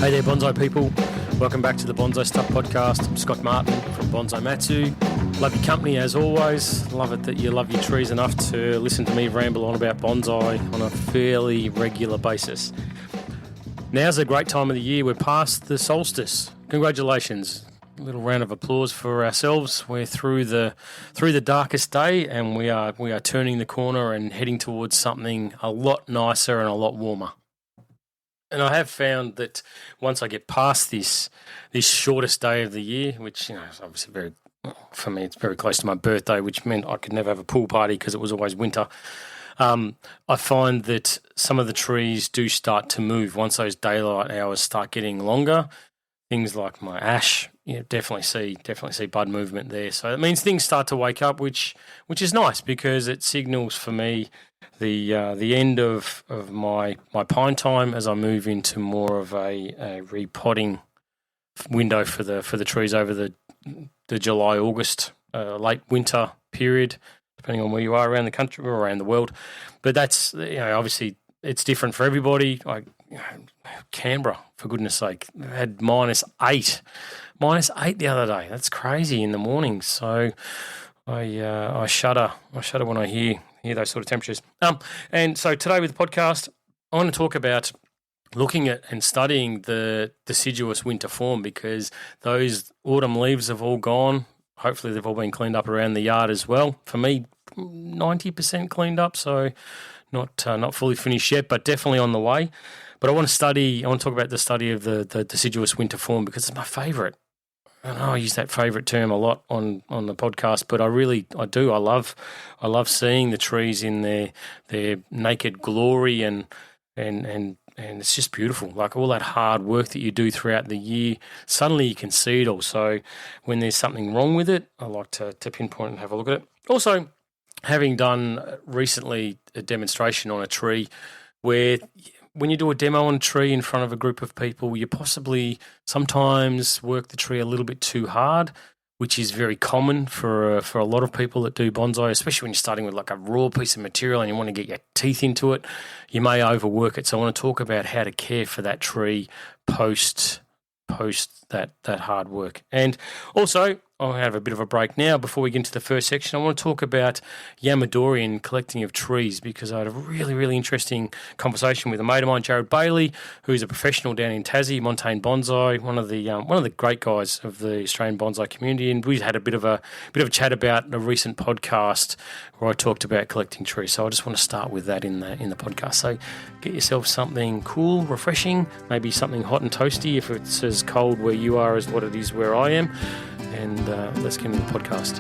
Hey there, bonsai people. Welcome back to the Bonsai Stuff podcast. I'm Scott Martin from Bonsai Matsu. Love your company as always. Love it that you love your trees enough to listen to me ramble on about bonsai on a fairly regular basis. Now's a great time of the year. We're past the solstice. Congratulations. A little round of applause for ourselves. We're through the darkest day, and we are turning the corner and heading towards something a lot nicer and a lot warmer. And I have found that once I get past this shortest day of the year, which is obviously for me, it's very close to my birthday, which meant I could never have a pool party because it was always winter. I find that some of the trees do start to move once those daylight hours start getting longer. Things like my ash, definitely see bud movement there. So it means things start to wake up, which is nice because it signals for me the end of my pine time as I move into more of a repotting window for the trees over the July, August, late winter period, depending on where you are around the country or around the world. But that's obviously it's different for everybody. Canberra, for goodness sake, had -8 the other day. That's crazy in the morning. So I shudder when I hear those sort of temperatures. And so today with the podcast, I want to talk about looking at and studying the deciduous winter form, because those autumn leaves have all gone. Hopefully they've all been cleaned up around the yard as well. For me, 90% cleaned up, so not fully finished yet, but definitely on the way. But I want to talk about the study of the deciduous winter form because it's my favourite. I know I use that favourite term a lot on the podcast, but I do. I love seeing the trees in their naked glory and it's just beautiful. Like all that hard work that you do throughout the year, suddenly you can see it all. So when there's something wrong with it, I like to pinpoint and have a look at it. Also, having done recently a demonstration on a tree where when you do a demo on a tree in front of a group of people, you possibly sometimes work the tree a little bit too hard, which is very common for a lot of people that do bonsai, especially when you're starting with like a raw piece of material and you want to get your teeth into it. You may overwork it. So I want to talk about how to care for that tree post that hard work. And also, I'll have a bit of a break now before we get into the first section. I want to talk about Yamadori and collecting of trees, because I had a really, really interesting conversation with a mate of mine, Jared Bailey, who's a professional down in Tassie, Montane Bonsai, one of the great guys of the Australian bonsai community. And we had a bit of a chat about a recent podcast where I talked about collecting trees. So I just want to start with that in the podcast. So get yourself something cool, refreshing, maybe something hot and toasty if it's as cold where you are as what it is where I am. And let's get into the podcast.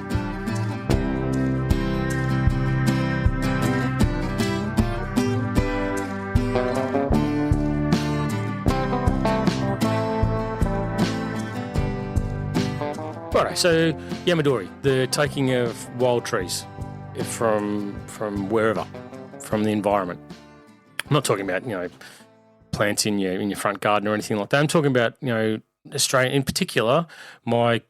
Alright, so Yamadori, the taking of wild trees from wherever, from the environment. I'm not talking about plants in your front garden or anything like that. I'm talking about Australian, in particular. My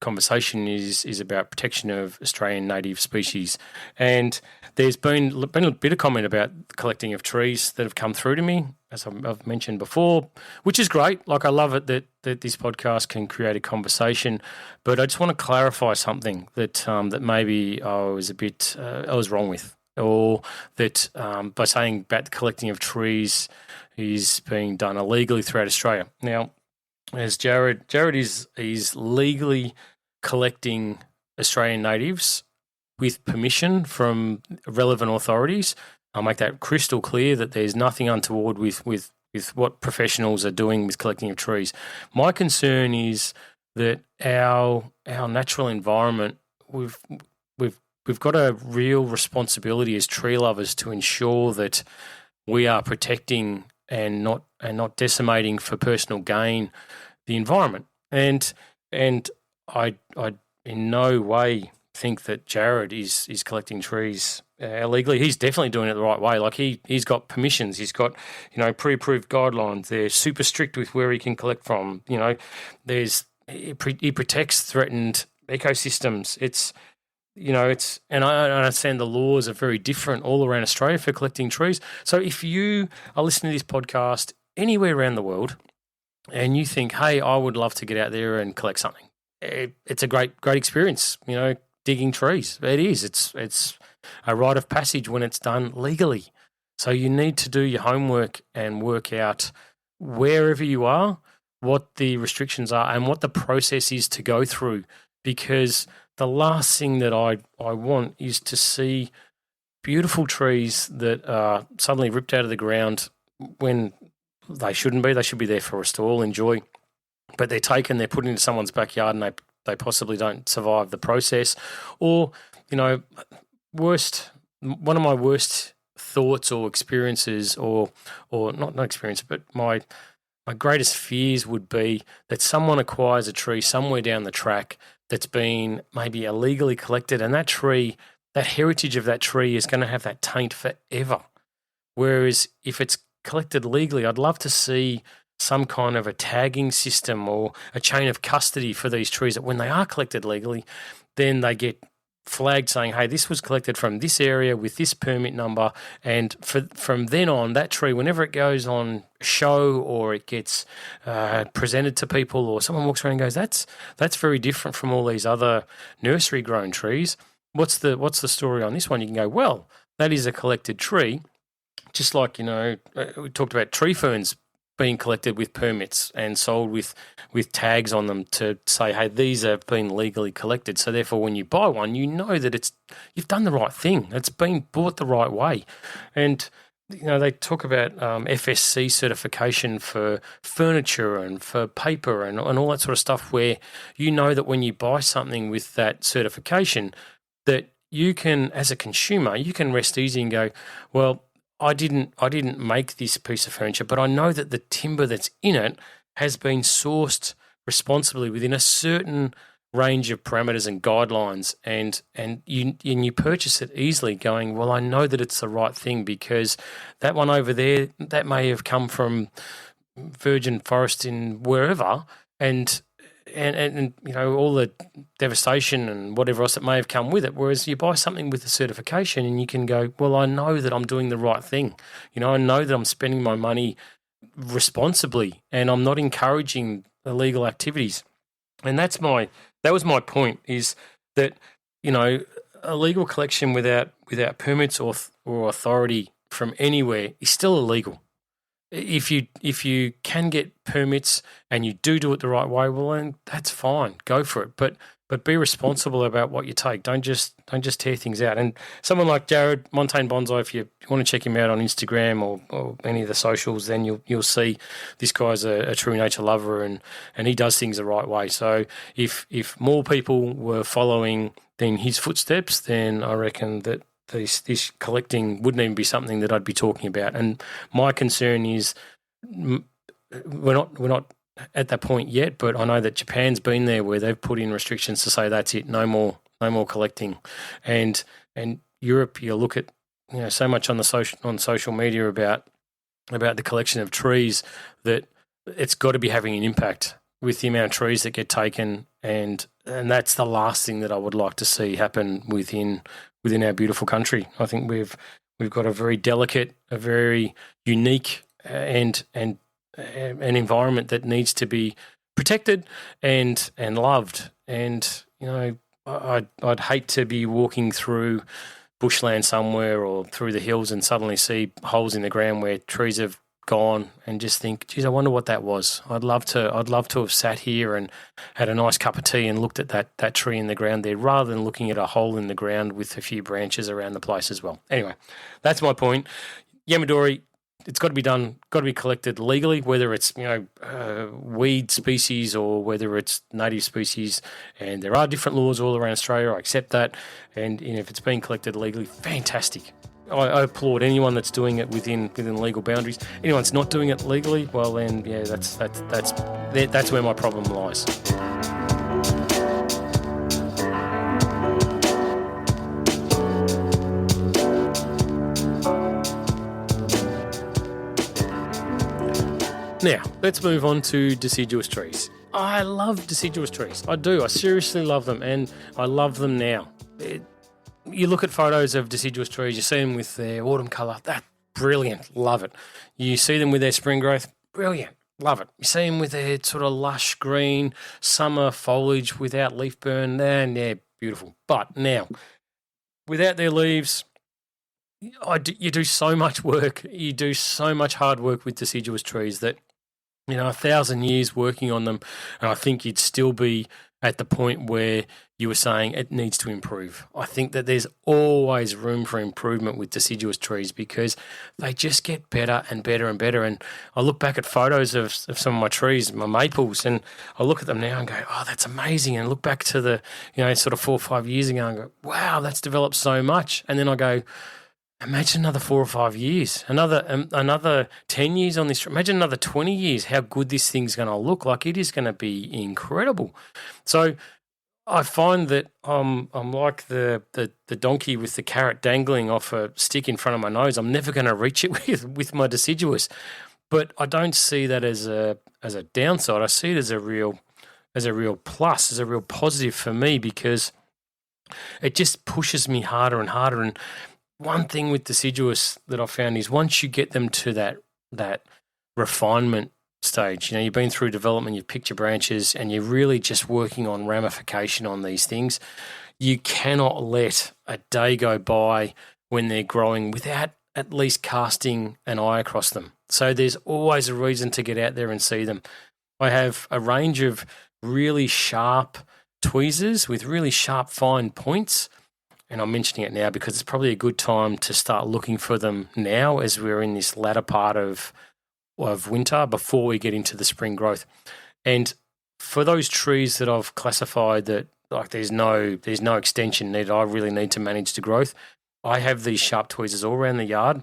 conversation is about protection of Australian native species, and there's been a bit of comment about collecting of trees that have come through to me, as I've mentioned before, which is great. Like I love it that this podcast can create a conversation, but I just want to clarify something that maybe I was wrong with, or that by saying about the collecting of trees is being done illegally throughout Australia. Now, as Jared is legally collecting Australian natives with permission from relevant authorities. I'll make that crystal clear that there's nothing untoward with what professionals are doing with collecting of trees. My concern is that our natural environment, we've got a real responsibility as tree lovers to ensure that we are protecting and not decimating for personal gain the environment. And I in no way think that Jared is collecting trees illegally. He's definitely doing it the right way. Like he's got permissions. He's got pre-approved guidelines. They're super strict with where he can collect from. He protects threatened ecosystems. And I understand the laws are very different all around Australia for collecting trees. So if you are listening to this podcast anywhere around the world and you think, hey, I would love to get out there and collect something. It's a great experience, digging trees. It is. It's a rite of passage when it's done legally. So you need to do your homework and work out wherever you are, what the restrictions are and what the process is to go through, because the last thing that I want is to see beautiful trees that are suddenly ripped out of the ground when they shouldn't be. They should be there for us to all enjoy. But they're taken, they're put into someone's backyard and they possibly don't survive the process. Or, one of my worst thoughts or experiences or not experience, but my greatest fears would be that someone acquires a tree somewhere down the track that's been maybe illegally collected, and that tree, that heritage of that tree is going to have that taint forever. Whereas if it's collected legally, I'd love to see some kind of a tagging system or a chain of custody for these trees that when they are collected legally, then they get flagged saying, hey, this was collected from this area with this permit number, and from then on, that tree, whenever it goes on show or it gets presented to people or someone walks around and goes, that's very different from all these other nursery grown trees. What's the story on this one? You can go, well, that is a collected tree, just like, we talked about tree ferns being collected with permits and sold with tags on them to say, hey, these have been legally collected. So therefore, when you buy one, you know that you've done the right thing. It's been bought the right way. And, they talk about FSC certification for furniture and for paper and all that sort of stuff, where you know that when you buy something with that certification, that you can, as a consumer, you can rest easy and go, well, I didn't make this piece of furniture, but I know that the timber that's in it has been sourced responsibly within a certain range of parameters and guidelines, and you purchase it easily going, well, I know that it's the right thing because that one over there, that may have come from virgin forest in wherever, and all the devastation and whatever else that may have come with it. Whereas you buy something with a certification and you can go, well, I know that I'm doing the right thing. I know that I'm spending my money responsibly and I'm not encouraging illegal activities. And that was my point, is that, illegal collection without permits or authority from anywhere is still illegal. If you can get permits and you do it the right way, well, then that's fine. Go for it. But be responsible about what you take. Don't just tear things out. And someone like Jared, Montane Bonsai, if you want to check him out on Instagram or any of the socials, then you'll see this guy's a true nature lover and he does things the right way. So if more people were following then his footsteps, then I reckon that this collecting wouldn't even be something that I'd be talking about. And my concern is we're not at that point yet, but I know that Japan's been there where they've put in restrictions to say that's it, no more collecting. And Europe, you look at so much on social media about the collection of trees, that it's got to be having an impact with the amount of trees that get taken, and that's the last thing that I would like to see happen within our beautiful country. I think we've got a very delicate, a very unique and an environment that needs to be protected and loved. And I'd hate to be walking through bushland somewhere or through the hills and suddenly see holes in the ground where trees have gone and just think, geez, I wonder what that was. I'd love to have sat here and had a nice cup of tea and looked at that tree in the ground there, rather than looking at a hole in the ground with a few branches around the place as well. Anyway, that's my point. Yamadori, it's got to be done, got to be collected legally, whether it's weed species or whether it's native species. And there are different laws all around Australia. I accept that. And if it's being collected legally, fantastic. I applaud anyone that's doing it within legal boundaries. Anyone that's not doing it legally, well then, yeah, that's where my problem lies. Now, let's move on to deciduous trees. I love deciduous trees. I do. I seriously love them, and I love them now. You look at photos of deciduous trees, you see them with their autumn colour, that's brilliant, love it. You see them with their spring growth, brilliant, Love it. You see them with their sort of lush green summer foliage without leaf burn, and yeah, beautiful. But now, without their leaves, you do so much work. You do so much hard work with deciduous trees that, 1,000 years working on them, and I think you'd still be at the point where you were saying it needs to improve. I think that there's always room for improvement with deciduous trees because they just get better and better and better. And I look back at photos of some of my trees, my maples, and I look at them now and go, oh, that's amazing. And look back to the, sort of 4 or 5 years ago and go, wow, that's developed so much. And then I go, imagine another 4 or 5 years, another 10 years on this. Imagine another 20 years, how good this thing's going to look. Like, it is going to be incredible. So I find that I'm like the donkey with the carrot dangling off a stick in front of my nose. I'm never going to reach it with my deciduous. But I don't see that as a downside. I see it as a real plus, as a real positive for me, because it just pushes me harder and harder. And one thing with deciduous that I found is once you get them to that refinement stage, you've been through development, you've picked your branches, and you're really just working on ramification on these things, you cannot let a day go by when they're growing without at least casting an eye across them. So there's always a reason to get out there and see them. I have a range of really sharp tweezers with really sharp, fine points. And I'm mentioning it now because it's probably a good time to start looking for them now as we're in this latter part of winter before we get into the spring growth. And for those trees that I've classified that like there's no extension needed, I really need to manage the growth, I have these sharp tweezers all around the yard.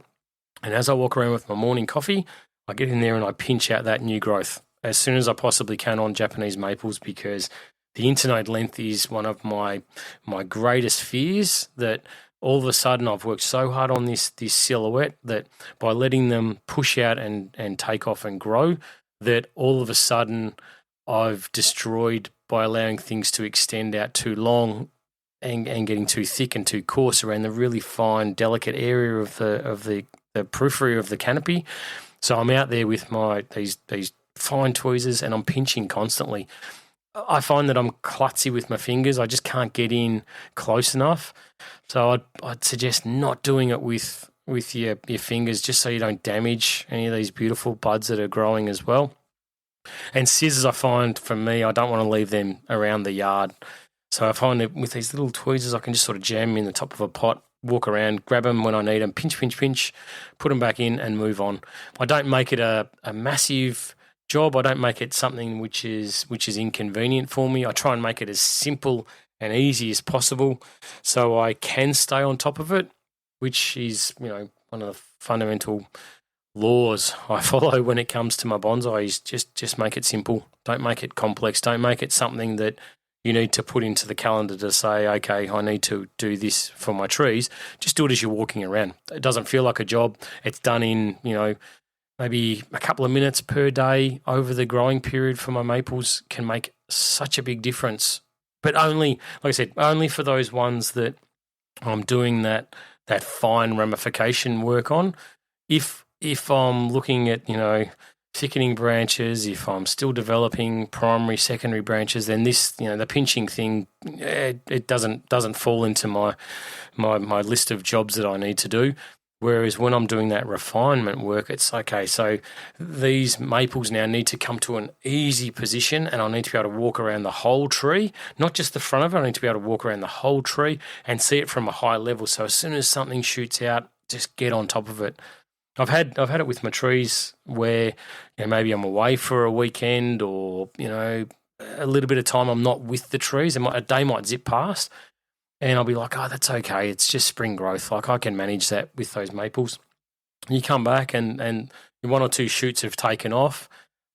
And as I walk around with my morning coffee, I get in there and I pinch out that new growth as soon as I possibly can on Japanese maples, because the internode length is one of my greatest fears, that all of a sudden I've worked so hard on this silhouette that by letting them push out and take off and grow, that all of a sudden I've destroyed by allowing things to extend out too long and getting too thick and too coarse around the really fine, delicate area of the periphery of the canopy. So I'm out there with these fine tweezers and I'm pinching constantly. I find that I'm klutzy with my fingers. I just can't get in close enough. So I'd suggest not doing it with your fingers, just so you don't damage any of these beautiful buds that are growing as well. And scissors, I find for me, I don't want to leave them around the yard. So I find that with these little tweezers, I can just sort of jam them in the top of a pot, walk around, grab them when I need them, pinch, put them back in and move on. I don't make it a massive job. I don't make it something which is inconvenient for me. I try and make it as simple and easy as possible so I can stay on top of it, which is, one of the fundamental laws I follow when it comes to my bonsai is just make it simple. Don't make it complex. Don't make it something that you need to put into the calendar to say, okay, I need to do this for my trees. Just do it as you're walking around. It doesn't feel like a job. It's done in, maybe a couple of minutes per day over the growing period for my maples can make such a big difference. But only, like I said, only for those ones that I'm doing that fine ramification work on. If I'm looking at, thickening branches, if I'm still developing primary, secondary branches, then this, the pinching thing, it doesn't fall into my list of jobs that I need to do. Whereas when I'm doing that refinement work, it's okay, so these maples now need to come to an easy position and I need to be able to walk around the whole tree, not just the front of it. I need to be able to walk around the whole tree and see it from a high level. So as soon as something shoots out, just get on top of it. I've had it with my trees where maybe I'm away for a weekend or, a little bit of time I'm not with the trees and a day might zip past. And I'll be like, oh, that's okay. It's just spring growth. Like I can manage that with those maples. You come back and one or two shoots have taken off.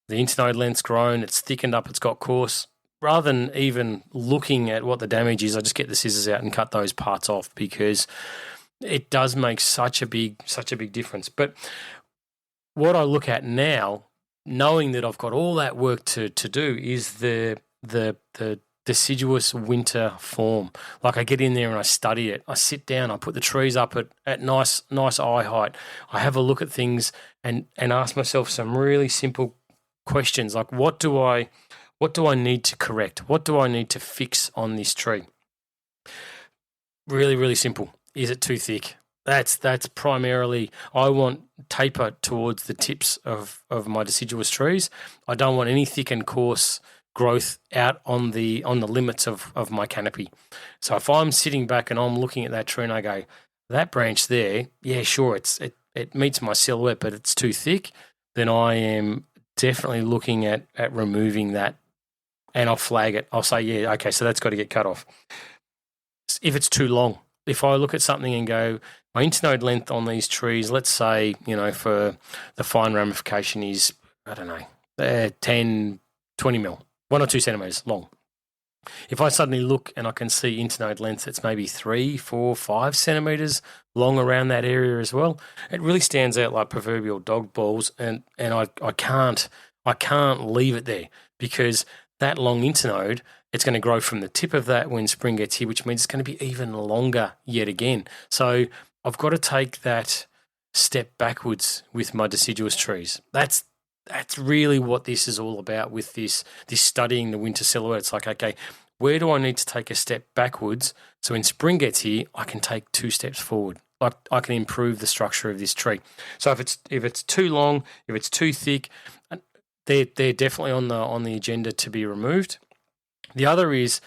The internode length's grown. It's thickened up. It's got coarse. Rather than even looking at what the damage is, I just get the scissors out and cut those parts off because it does make such a big difference. But what I look at now, knowing that I've got all that work to do, is the deciduous winter form. Like I get in there and I study it. I sit down, I put the trees up at nice eye height. I have a look at things and ask myself some really simple questions like what do I need to correct? What do I need to fix on this tree? Really, really simple. Is it too thick? That's primarily, I want taper towards the tips of my deciduous trees. I don't want any thick and coarse growth out on the limits of my canopy. So if I'm sitting back and I'm looking at that tree and I go, that branch there, yeah, sure, it meets my silhouette, but it's too thick, then I am definitely looking at removing that, and I'll flag it. I'll say, yeah, okay, so that's got to get cut off. If it's too long, if I look at something and go, my internode length on these trees, let's say, for the fine ramification is, I don't know, 10, 20 mil, 1 or 2 centimeters long. If I suddenly look and I can see internode length that's maybe 3, 4, 5 centimeters long around that area as well, it really stands out like proverbial dog balls, and I can't leave it there, because that long internode, it's going to grow from the tip of that when spring gets here, which means it's going to be even longer yet again. So I've got to take that step backwards with my deciduous trees. That's really what this is all about with this studying the winter silhouette. It's like, okay, where do I need to take a step backwards so when spring gets here, I can take 2 steps forward. Like I can improve the structure of this tree. So if it's too long, if it's too thick, they're definitely on the agenda to be removed. The other is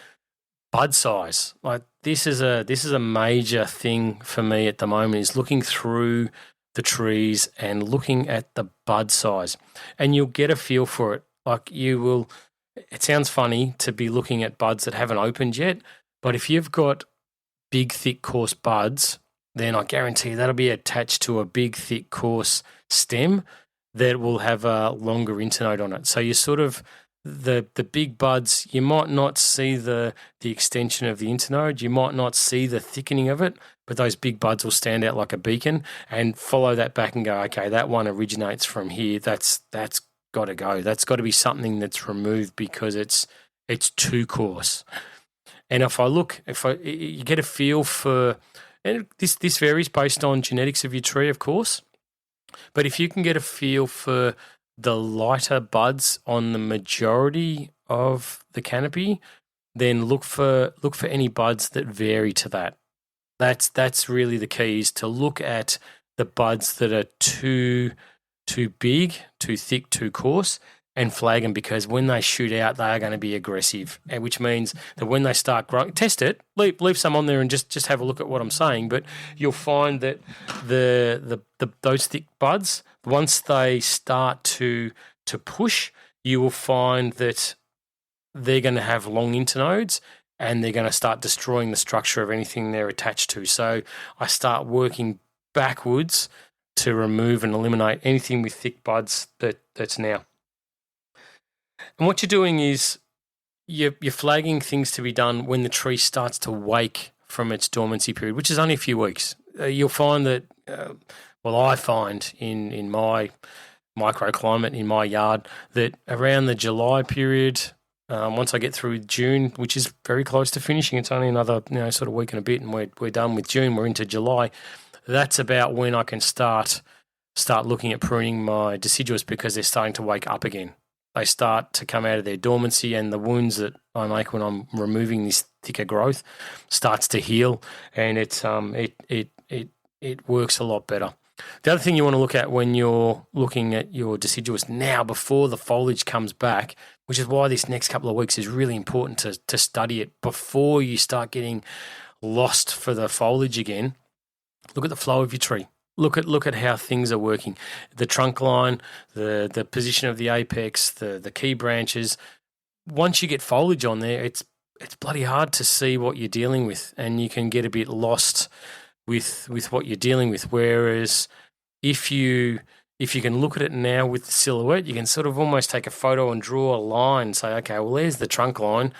bud size. Like this is a major thing for me at the moment, is looking through the trees and looking at the bud size, and you'll get a feel for it. Like it sounds funny to be looking at buds that haven't opened yet, but if you've got big, thick, coarse buds, then I guarantee that'll be attached to a big, thick, coarse stem that will have a longer internode on it. So you sort of, the big buds, you might not see the extension of the internode, you might not see the thickening of it, but those big buds will stand out like a beacon, and follow that back and go, okay, that one originates from here. That's got to go. That's got to be something that's removed because it's too coarse. And you get a feel for, and this varies based on genetics of your tree, of course, but if you can get a feel for the lighter buds on the majority of the canopy, then look for any buds that vary to that. That's really the key, is to look at the buds that are too big, too thick, too coarse, and flag them, because when they shoot out, they are going to be aggressive, which means that when they start growing, test it, leave some on there and just have a look at what I'm saying. But you'll find that those thick buds, once they start to push, you will find that they're going to have long internodes, and they're going to start destroying the structure of anything they're attached to. So I start working backwards to remove and eliminate anything with thick buds that's now. And what you're doing is you're flagging things to be done when the tree starts to wake from its dormancy period, which is only a few weeks. You'll find that, I find in my microclimate, in my yard, that around the July period, once I get through June, which is very close to finishing, it's only another sort of week and a bit, and we're done with June, we're into July. That's about when I can start looking at pruning my deciduous, because they're starting to wake up again. They start to come out of their dormancy, and the wounds that I make when I'm removing this thicker growth starts to heal, and it works a lot better. The other thing you want to look at when you're looking at your deciduous now, before the foliage comes back, which is why this next couple of weeks is really important to study it before you start getting lost for the foliage again, look at the flow of your tree. Look at how things are working. The trunk line, the position of the apex, the key branches. Once you get foliage on there, it's bloody hard to see what you're dealing with, and you can get a bit lost with what you're dealing with. Whereas if you can look at it now with the silhouette, you can sort of almost take a photo and draw a line and say, okay, well, there's the trunk line.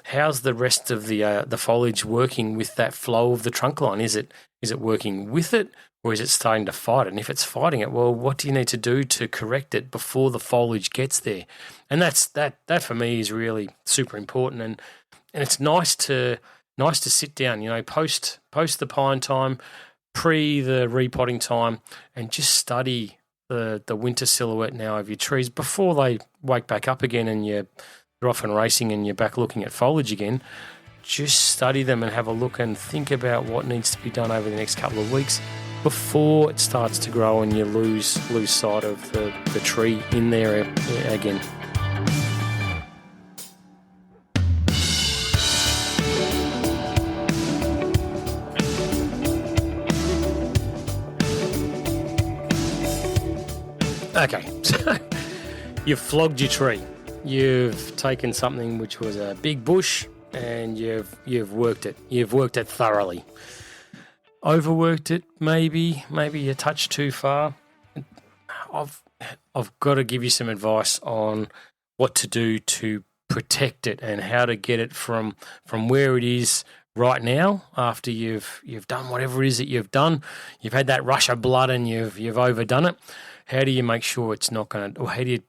How's the rest of the foliage working with that flow of the trunk line? Is it working with it, or is it starting to fight it? And if it's fighting it, well, what do you need to do to correct it before the foliage gets there? And that for me is really super important. And it's nice to sit down, post the pine time, pre the repotting time, and just study the winter silhouette now of your trees before they wake back up again and you're off and racing and you're back looking at foliage again. Just study them and have a look and think about what needs to be done over the next couple of weeks before it starts to grow and you lose sight of the tree in there again. Okay, so you've flogged your tree. You've taken something which was a big bush and you've worked it. You've worked it thoroughly. Overworked it, maybe a touch too far. I've got to give you some advice on what to do to protect it and how to get it from where it is right now after you've done whatever it is that you've done. You've had that rush of blood and you've overdone it. How do you make sure it's not going to, or how do you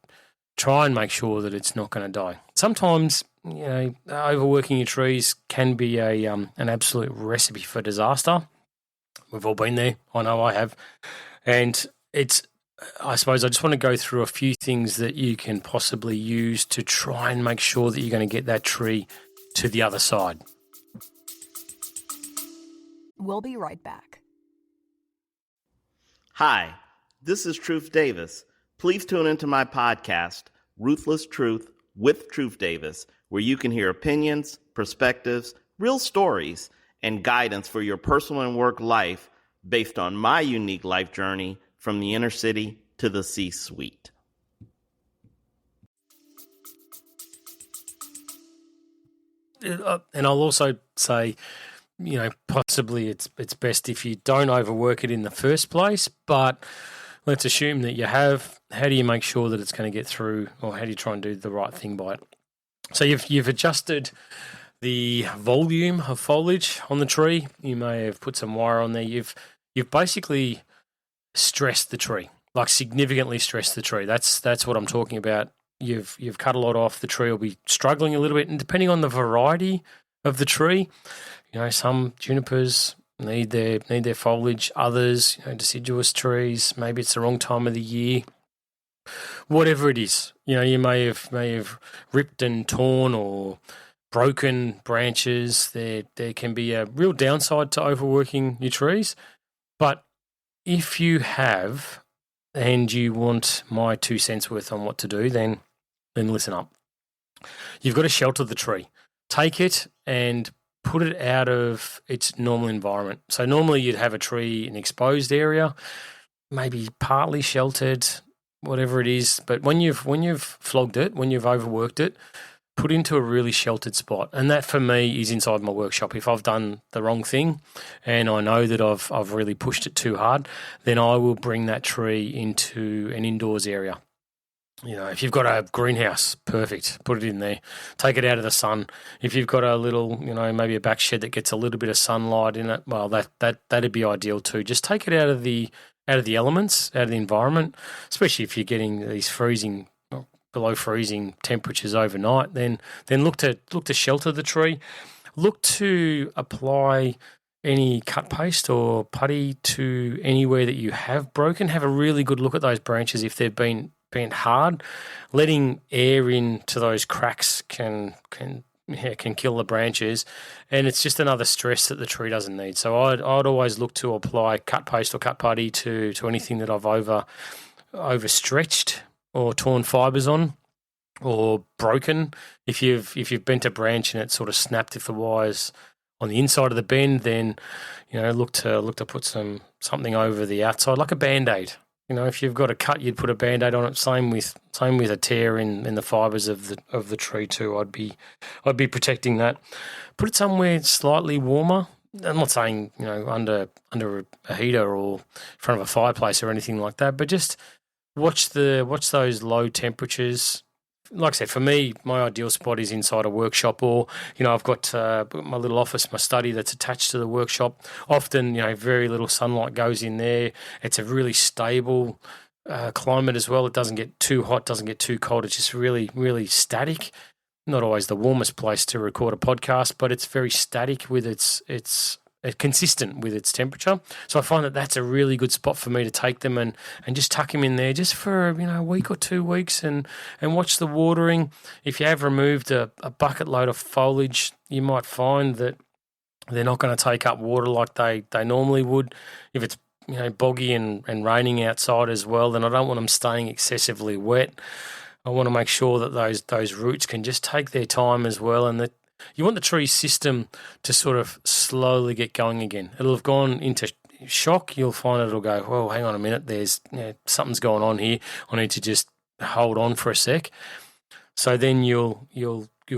try and make sure that it's not going to die? Sometimes, overworking your trees can be an absolute recipe for disaster. We've all been there. I know I have. And I suppose I just want to go through a few things that you can possibly use to try and make sure that you're going to get that tree to the other side. We'll be right back. Hi, this is Truth Davis. Please tune into my podcast, Ruthless Truth with Truth Davis, where you can hear opinions, perspectives, real stories, and guidance for your personal and work life based on my unique life journey from the inner city to the C-suite. And I'll also say, possibly it's best if you don't overwork it in the first place, but let's assume that you have. How do you make sure that it's going to get through, or how do you try and do the right thing by it? So you've adjusted the volume of foliage on the tree. You may have put some wire on there. You've basically stressed the tree, like significantly stressed the tree. That's what I'm talking about. You've cut a lot off. The tree will be struggling a little bit, and depending on the variety of the tree, some junipers need their foliage. Others, deciduous trees, maybe it's the wrong time of the year. Whatever it is, you may have ripped and torn or broken branches. There can be a real downside to overworking your trees. But if you have, and you want my 2 cents worth on what to do, then listen up. You've got to shelter the tree. Take it and put it out of its normal environment. So normally you'd have a tree in an exposed area, maybe partly sheltered, whatever it is. But when you've flogged it, when you've overworked it, put into a really sheltered spot. And that for me is inside my workshop. If I've done the wrong thing and I know that I've really pushed it too hard, then I will bring that tree into an indoors area. If you've got a greenhouse, perfect, put it in there. Take it out of the sun. If you've got a little, maybe a back shed that gets a little bit of sunlight in it, well, that'd be ideal too. Just take it out of the elements, out of the environment, especially if you're getting these below freezing temperatures overnight. Then look to shelter the tree. Look to apply any cut paste or putty to anywhere that you have broken. Have a really good look at those branches if they've been hard. Letting air into those cracks can kill the branches, and it's just another stress that the tree doesn't need. So I'd always look to apply cut paste or cut putty to anything that I've overstretched or torn fibres on or broken. If you've bent a branch and it sort of snapped if the wire's on the inside of the bend, then look to put something over the outside, like a Band-Aid. If you've got a cut, you'd put a Band-Aid on it. Same with a tear in the fibres of the tree too. I'd be protecting that. Put it somewhere slightly warmer. I'm not saying under a heater or in front of a fireplace or anything like that, but just watch those low temperatures. Like I said, for me, my ideal spot is inside a workshop, or I've got my little office, my study that's attached to the workshop. Often, very little sunlight goes in there. It's a really stable climate as well. It doesn't get too hot, doesn't get too cold. It's just really, really static. Not always the warmest place to record a podcast, but it's very static with its consistent with its temperature. So I find that that's a really good spot for me to take them and just tuck them in there just for a week or 2 weeks and watch the watering. If you have removed a bucket load of foliage, you might find that they're not going to take up water like they normally would. If it's boggy and raining outside as well, then I don't want them staying excessively wet. I want to make sure that those roots can just take their time as well, and that you want the tree system to sort of slowly get going again. It'll have gone into shock. You'll find it'll go, well, hang on a minute, there's something's going on here. I need to just hold on for a sec. So then you'll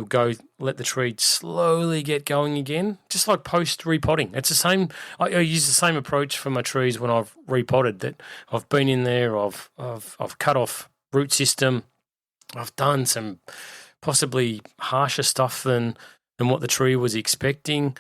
go let the tree slowly get going again, just like post repotting. It's the same. I use the same approach for my trees when I've repotted. That I've been in there, I've cut off root system. I've done some possibly harsher stuff than what the tree was expecting.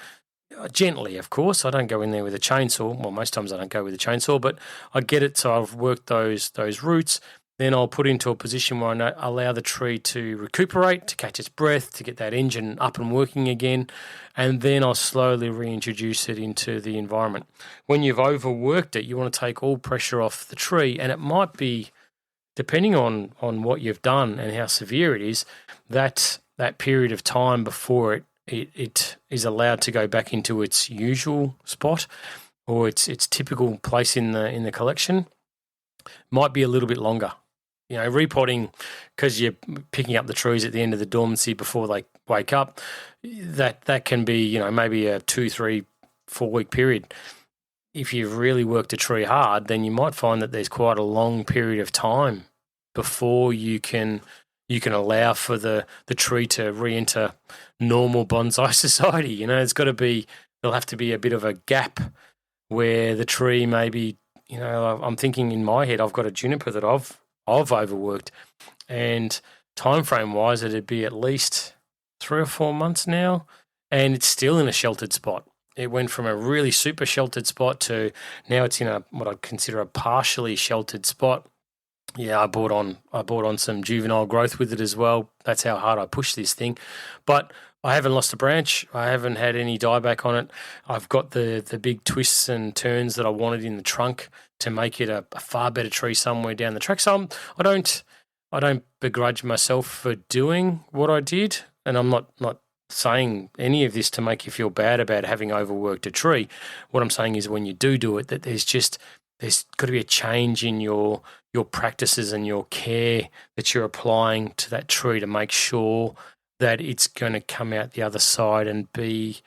Gently, of course. I don't go in there with a chainsaw. Well, most times I don't go with a chainsaw, but I get it. So I've worked those roots. Then I'll put into a position where I allow the tree to recuperate, to catch its breath, to get that engine up and working again, and then I'll slowly reintroduce it into the environment. When you've overworked it, you want to take all pressure off the tree, and it might be, depending on what you've done and how severe it is, that period of time before it is allowed to go back into its usual spot or its typical place in the collection might be a little bit longer. Repotting, because you're picking up the trees at the end of the dormancy before they wake up, that can be, maybe a 2, 3, 4 week period. If you've really worked a tree hard, then you might find that there's quite a long period of time before you can allow for the tree to re-enter normal bonsai society. There'll have to be a bit of a gap where the tree maybe, I'm thinking in my head, I've got a juniper that I've overworked, and time frame wise, it'd be at least 3 or 4 months now, and it's still in a sheltered spot. It went from a really super sheltered spot to now it's in what I'd consider a partially sheltered spot. Yeah, I brought on some juvenile growth with it as well. That's how hard I pushed this thing. But I haven't lost a branch. I haven't had any dieback on it. I've got the big twists and turns that I wanted in the trunk to make it a far better tree somewhere down the track. So I don't begrudge myself for doing what I did, and I'm not saying any of this to make you feel bad about having overworked a tree. What I'm saying is when you do it, that there's got to be a change in your practices and your care that you're applying to that tree to make sure that it's going to come out the other side and be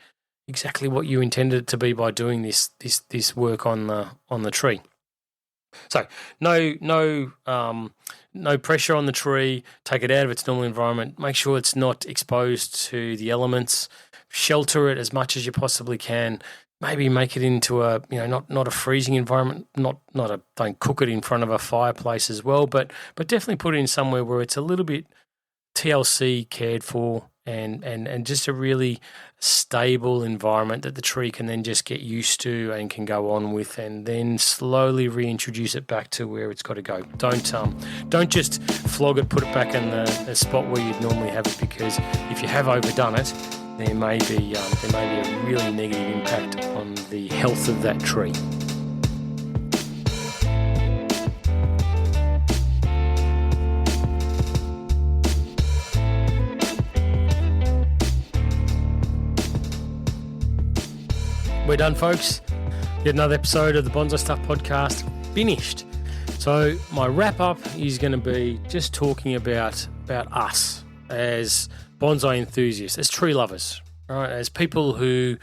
exactly what you intended it to be by doing this work on the tree. So no pressure on the tree. Take it out of its normal environment. Make sure it's not exposed to the elements. Shelter it as much as you possibly can. Maybe make it into a not a freezing environment. Don't cook it in front of a fireplace as well. But definitely put it in somewhere where it's a little bit TLC cared for and just a really stable environment that the tree can then just get used to and can go on with, and then slowly reintroduce it back to where it's got to go. Don't just flog it, put it back in the spot where you'd normally have it, because if you have overdone it, there may be a really negative impact on the health of that tree. We're done, folks. Yet another episode of the Bonsai Stuff podcast finished. So my wrap up is going to be just talking about us as bonsai enthusiasts, as tree lovers, right? As people who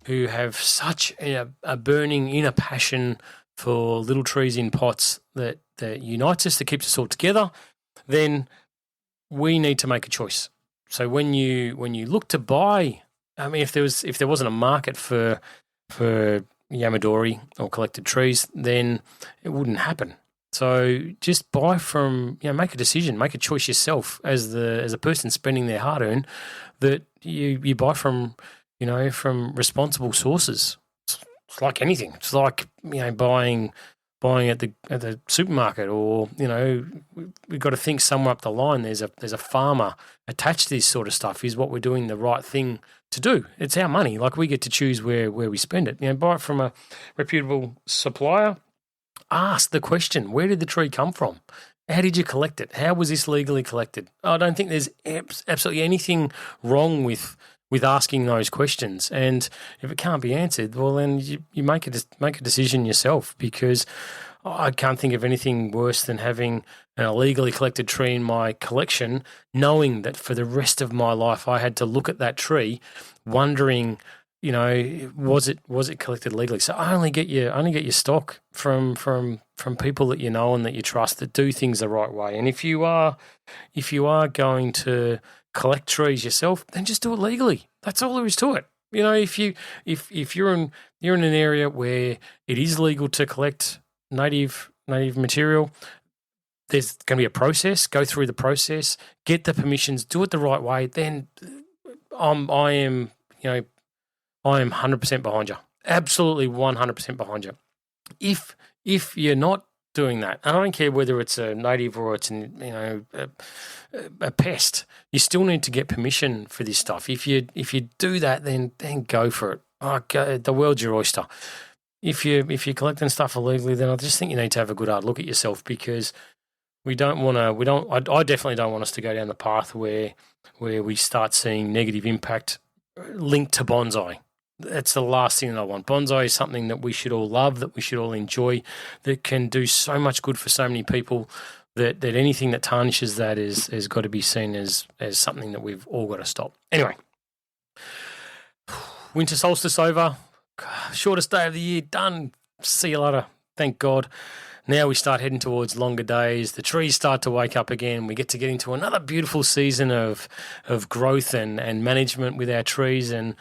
have such a burning inner passion for little trees in pots that unites us, that keeps us all together. Then we need to make a choice. So when you look to buy, I mean, if there wasn't a market for Yamadori or collected trees, then it wouldn't happen. So just buy from, make a decision, make a choice yourself as a person spending their hard earned, that you buy from responsible sources. It's like anything. It's like buying buying at the supermarket, or we've got to think somewhere up the line there's a farmer attached to this sort of stuff. Is what we're doing the right thing to do? It's our money. Like, we get to choose where we spend it. Buy it from a reputable supplier. Ask the question: where did the tree come from? How did you collect it? How was this legally collected? I don't think there's absolutely anything wrong with asking those questions. And if it can't be answered, well, then you make a decision yourself, because I can't think of anything worse than having an illegally collected tree in my collection, knowing that for the rest of my life I had to look at that tree wondering, was it collected legally? So only get your stock from people that you know and that you trust, that do things the right way. And if you are going to collect trees yourself, then just do it legally. That's all there is to it. If you're in an area where it is legal to collect native material, there's going to be a process. Go through the process, get the permissions, do it the right way. Then I am 100% behind you. Absolutely 100% behind you. If you're not doing that, and I don't care whether it's a native or it's a pest, you still need to get permission for this stuff. If you do that, then go for it. The world's your oyster. If you're collecting stuff illegally, then I just think you need to have a good hard look at yourself, because I definitely don't want us to go down the path where we start seeing negative impact linked to bonsai. That's the last thing that I want. Bonsai is something that we should all love, that we should all enjoy, that can do so much good for so many people, that anything that tarnishes that has got to be seen as something that we've all got to stop. Anyway, winter solstice over, shortest day of the year done. See you later. Thank God. Now we start heading towards longer days. The trees start to wake up again. We get into another beautiful season of growth and management with our trees. And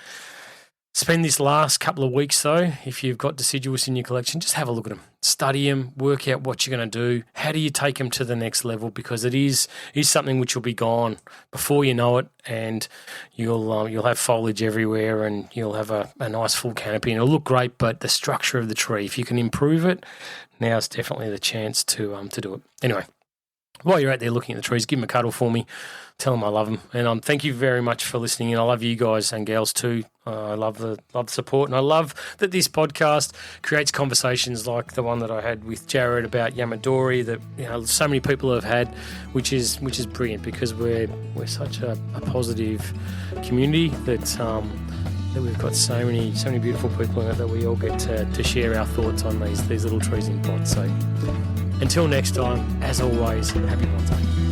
spend this last couple of weeks, though, if you've got deciduous in your collection, just have a look at them. Study them, work out what you're going to do. How do you take them to the next level? Because it is something which will be gone before you know it, and you'll have foliage everywhere, and you'll have a nice full canopy, and it'll look great. But the structure of the tree, if you can improve it, now's definitely the chance to do it. Anyway, while you're out there looking at the trees, give them a cuddle for me. Tell them I love them. And thank you very much for listening. And I love you guys and gals too. I love the support. And I love that this podcast creates conversations like the one that I had with Jared about Yamadori, that so many people have had, which is brilliant, because we're such a positive community that we've got so many beautiful people in it, that we all get to share our thoughts on these little trees in pots. So until next time, as always, happy bonsai.